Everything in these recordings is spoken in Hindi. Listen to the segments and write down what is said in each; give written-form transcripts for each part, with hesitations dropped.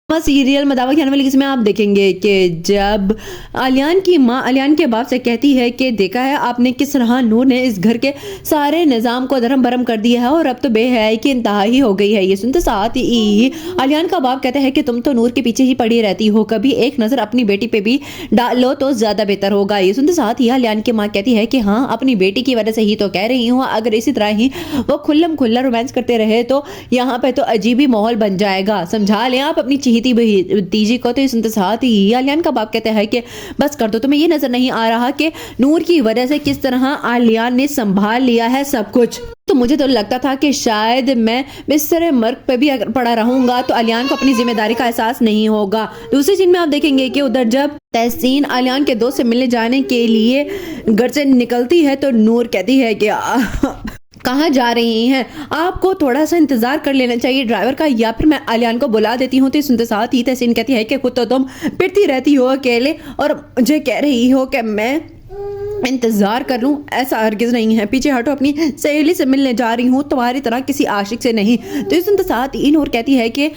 सीरियल मदावा खाने वाली किस्में आप देखेंगे कि जब आलियान की माँ आलियान के बाप से कहती है कि देखा है आपने किस तरह नूर ने इस घर के सारे निज़ाम को धर्म भरम कर दिया है और अब तो बेहयाई की इंतहा ही हो गई है। ये सुनते साथ ही आलियान का बाप कहता है कि तुम तो नूर के पीछे ही पड़ी रहती हो, कभी एक नज़र अपनी बेटी पे भी डालो तो ज़्यादा बेहतर होगा। ये सुनते साथ ही आलियान की माँ कहती है कि हाँ, अपनी बेटी की वजह से ही तो कह रही हूँ, अगर इसी तरह ही वो खुल्लम खुल्ला रोमांस करते रहे तो यहाँ पे तो अजीब ही माहौल बन जाएगा, समझा लें आप अपनी भतीजी को। तो इस साथ ही आलियान का बाप कहता है कि बस कर दो, तुम्हें ये नजर नहीं आ रहा कि नूर की वजह से किस तरह आलियान ने संभाल लिया है सब कुछ। तो मुझे तो लगता था कि शायद मैं बिस्तर मर्ग पे भी अगर पड़ा रहूंगा तो आलियान को अपनी जिम्मेदारी का एहसास नहीं होगा। दूसरी चीज में आप देखेंगे कि उधर जब तहसीन आलियान के दोस्त से मिलने जाने के लिए घर से निकलती है तो नूर कहती है कि कहाँ जा रही हैं, आपको थोड़ा सा इंतजार कर लेना चाहिए ड्राइवर का, या फिर मैं आलियान को बुला देती हूँ। तो सुनते साथ ही तहसीन कहती है कि खुद तो तुम पिटती रहती हो अकेले और मुझे कह रही हो कि मैं इंतजार कर लूं, ऐसा हरगिज नहीं है, पीछे हटो, अपनी सहेली से मिलने जा रही हूँ, तुम्हारी तरह किसी आशिक से नहीं। तो सुनते साथ ही नूर कहती है कि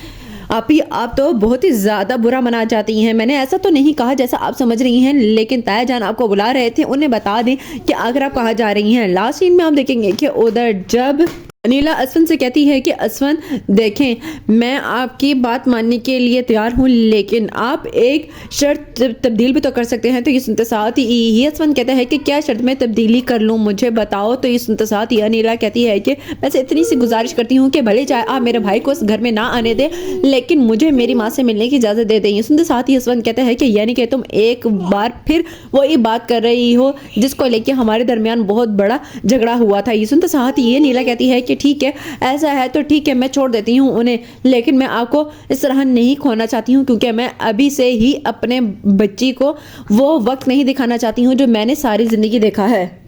आप तो बहुत ही ज़्यादा बुरा मना जाती हैं, मैंने ऐसा तो नहीं कहा जैसा आप समझ रही हैं, लेकिन ताया जान आपको बुला रहे थे, उन्हें बता दें कि अगर आप कहाँ जा रही हैं। लास्ट सीन में आप देखेंगे कि उधर जब अनीला असफन से कहती है कि असफन देखें, मैं आपकी बात मानने के लिए तैयार हूँ, लेकिन आप एक शर्त तब्दील भी तो कर सकते हैं। तो ये सुनते साथ ही असफन कहता है कि क्या शर्त में तब्दीली कर लूँ, मुझे बताओ। तो ये सुनते साथ ही अनीला कहती है कि वैसे इतनी सी गुजारिश करती हूँ कि भले चाहे आप मेरे भाई को इस घर में ना आने दें, लेकिन मुझे मेरी माँ से मिलने की इजाज़त दे दें। ये सुनते साथ ही असफन कहता है कि यानी कि तुम एक बार फिर वही बात कर रही हो जिसको लेके हमारे दरमियान बहुत बड़ा झगड़ा हुआ था। ये सुनते साथ ही नीला कहती है कि ठीक है, ऐसा है तो ठीक है, मैं छोड़ देती हूँ उन्हें, लेकिन मैं आपको इस तरह नहीं खोना चाहती हूँ, क्योंकि मैं अभी से ही अपने बच्ची को वो वक्त नहीं दिखाना चाहती हूँ जो मैंने सारी जिंदगी देखा है।